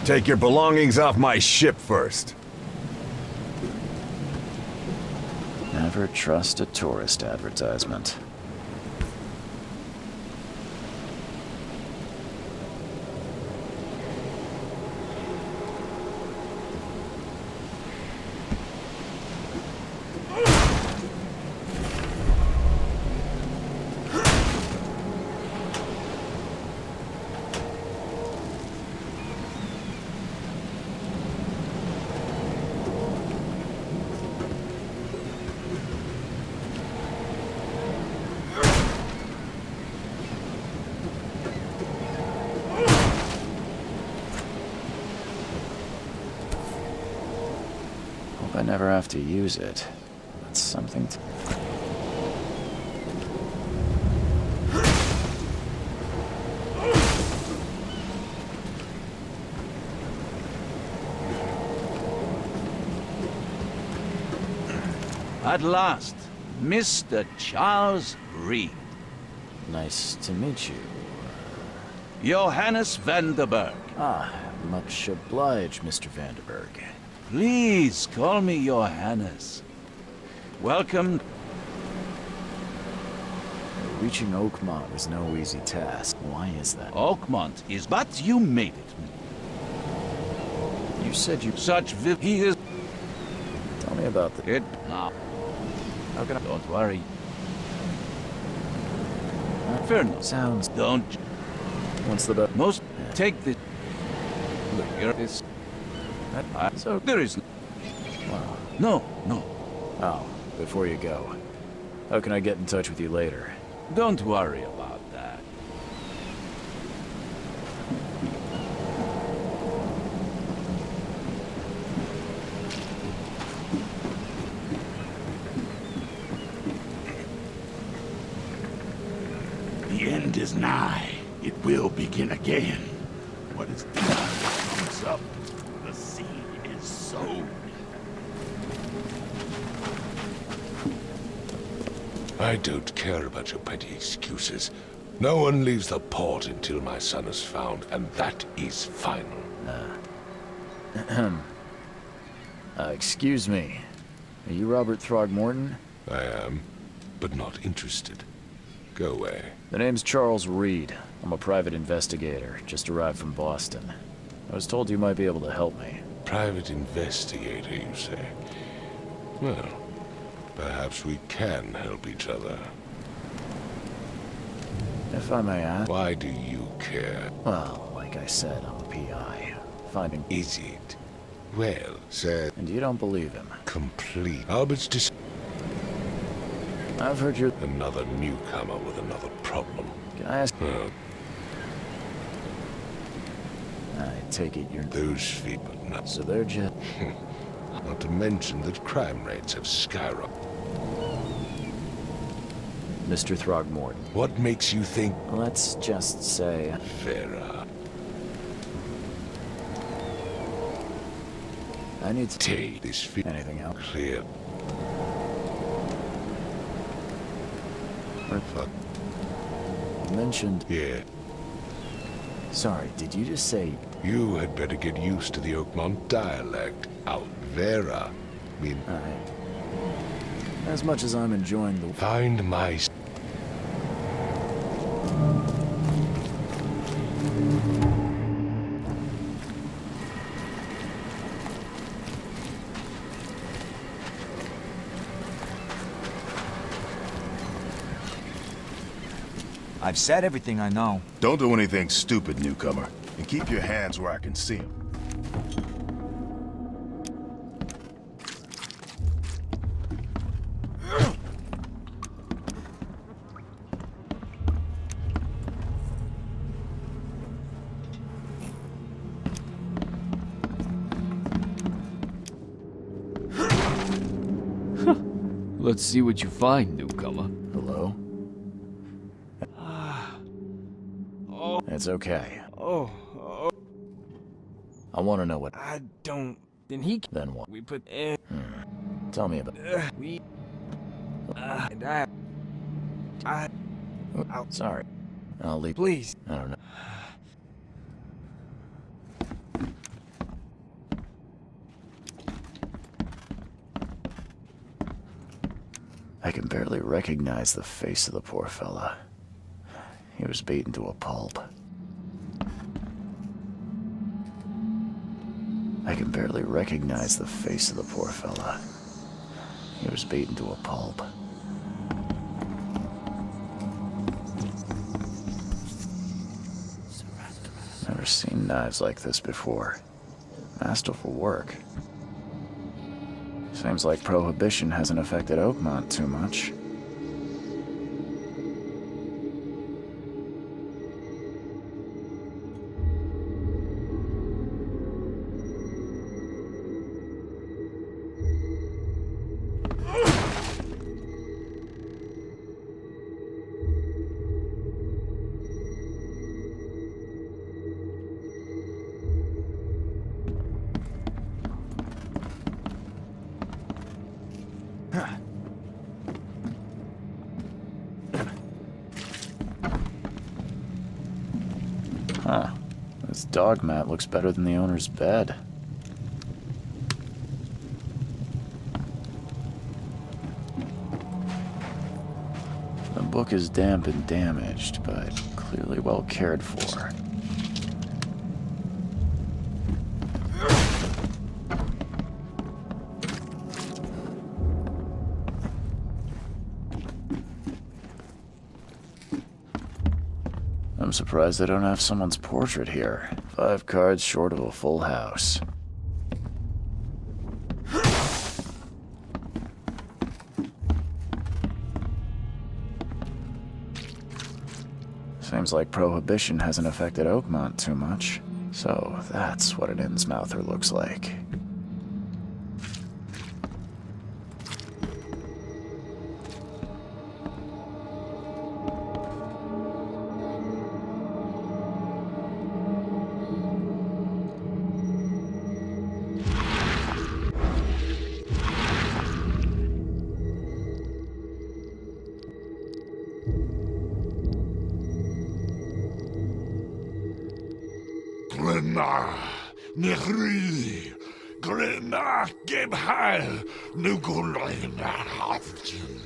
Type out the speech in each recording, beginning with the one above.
Take your belongings off my ship first. Never trust a tourist advertisement. I never have to use it. That's something to... At last, Mr. Charles Reed. Nice to meet you. Johannes Vanderberg. Ah, much obliged, Mr. Vanderberg. Please call me Johannes. Welcome. Reaching Oakmont was no easy task. Why is that? Oakmont is, but you made it. You said you... Such he is. Tell me about the... It now. How can I... Don't worry. Fair enough. Sounds... Don't. What's the... Most... Take this. Look, here is... So... There is... Wow. No. Oh, before you go. How can I get in touch with you later? Don't worry about that. The end is nigh. It will begin again. What is done comes up. The seed is sown. I don't care about your petty excuses. No one leaves the port until my son is found, and that is final. Excuse me. Are you Robert Throgmorton? I am, but not interested. Go away. The name's Charles Reed. I'm a private investigator, just arrived from Boston. I was told you might be able to help me. Private investigator, you say? Well, perhaps we can help each other. If I may ask... Why do you care? Well, like I said, I'm a PI. Finding... Is it? Well said. And you don't believe him. Complete. Albert's I've heard you're... Another newcomer with another problem. Can I ask... Well, I take it you're... those feet, but not... So they're just... Not to mention that crime rates have skyrocketed. Mr. Throgmorton. What makes you think... Let's just say... Vera? I need to... Take this feet... Anything else? Clear. Fuck. You mentioned... Yeah. Sorry, did you just say... You had better get used to the Oakmont dialect. Out Vera. I mean... Alright. As much as I'm enjoying the... Find my... I've said everything I know. Don't do anything stupid, newcomer. And keep your hands where I can see them. Let's see what you find, newcomer. Hello? It's okay. I want to know what... I don't... Then he... Then what? We put... Tell me about... we... and I... Oh, sorry. I'll leave... Please. I don't know. I can barely recognize the face of the poor fella. He was beaten to a pulp. I can barely recognize the face of the poor fella. He was beaten to a pulp. Never seen knives like this before. Masterful work. Seems like Prohibition hasn't affected Oakmont too much. Huh. This dog mat looks better than the owner's bed. The book is damp and damaged, but clearly well cared for. I'm surprised they don't have someone's portrait here. 5 cards short of a full house. Seems like Prohibition hasn't affected Oakmont too much. So that's what an Innsmouther looks like. Glenna, Nehri, Glenna, Gebhal, Nugulina, Haftin.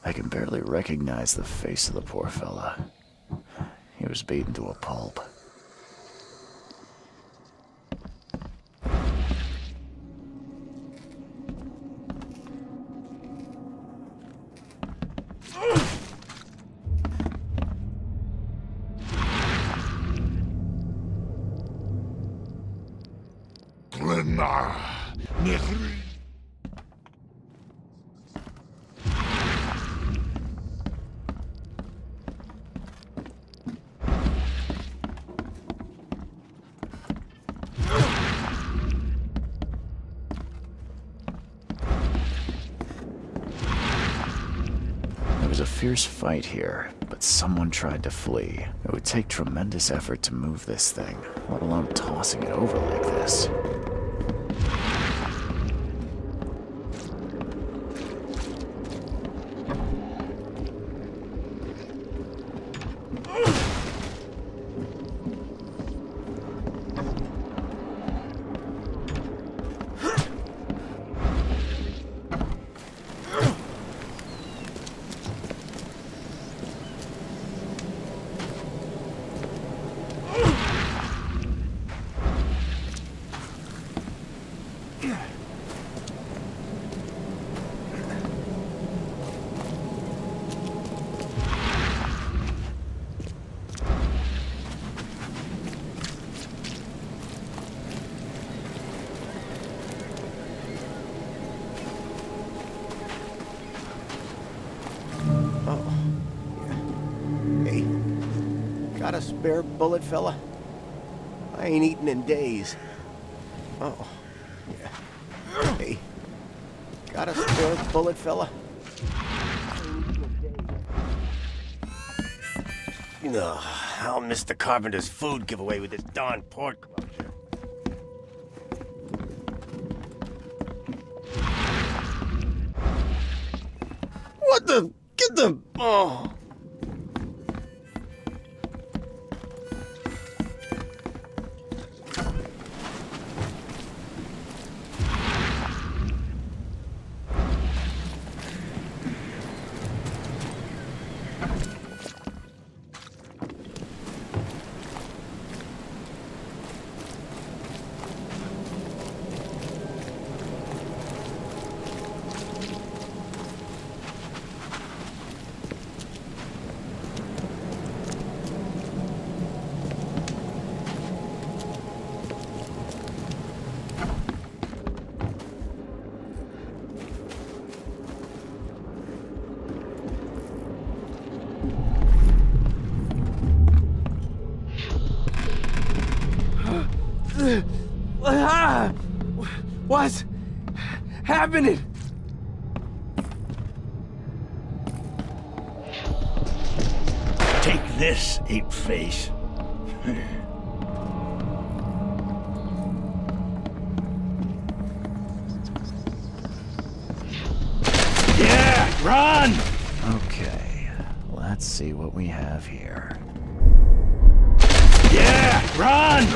I can barely recognize the face of the poor fella. He was beaten to a pulp. Glenna, Nehri. There was a fierce fight here, but someone tried to flee. It would take tremendous effort to move this thing, let alone tossing it over like this. Got a spare bullet, fella? I ain't eaten in days. Oh, yeah. Hey, got a spare bullet, fella? No, I'll miss the carpenter's food giveaway with this darn pork closure. What the? Get the... Oh... What's happening? Take this, ape face. Yeah, run! Okay, let's see what we have here. Yeah, run!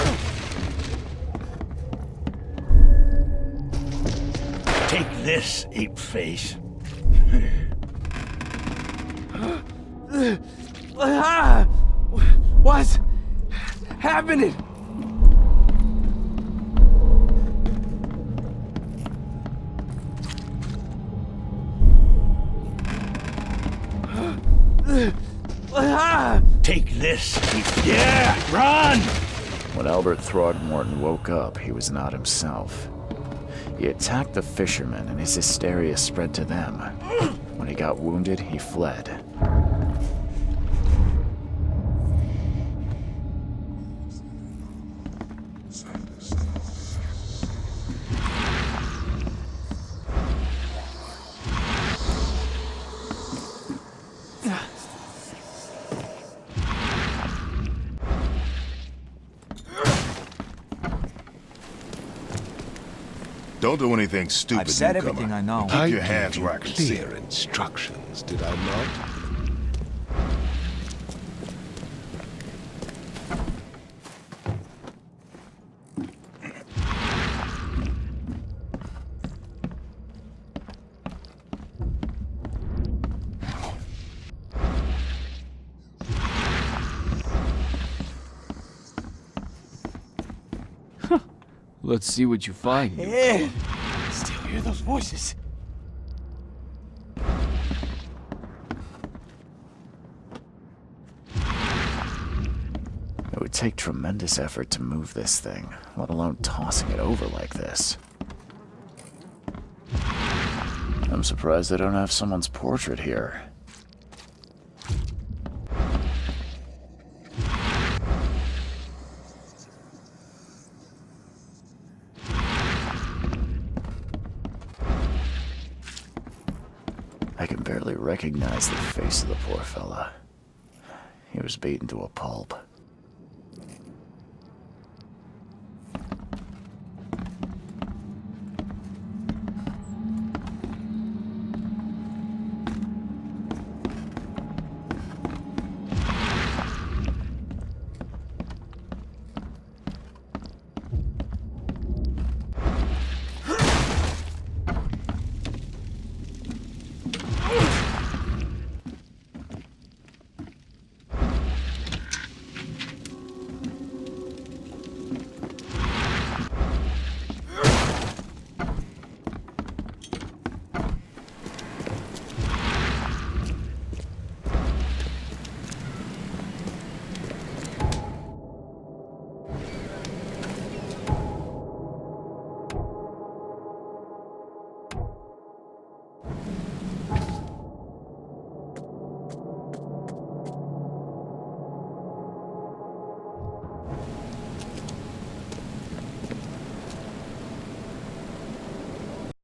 Take this, ape face. What's happening? Take this, ape. Yeah, run! When Albert Throgmorton woke up, he was not himself. He attacked the fishermen, and his hysteria spread to them. When he got wounded, he fled. Don't do anything stupid, I've said newcomer. everything I know. Keep I your gave hands you where I can see. clear instructions, did I not? Let's see what you find. Yeah. Still hear those voices. It would take tremendous effort to move this thing, let alone tossing it over like this. I'm surprised they don't have someone's portrait here. I can barely recognize the face of the poor fella. He was beaten to a pulp.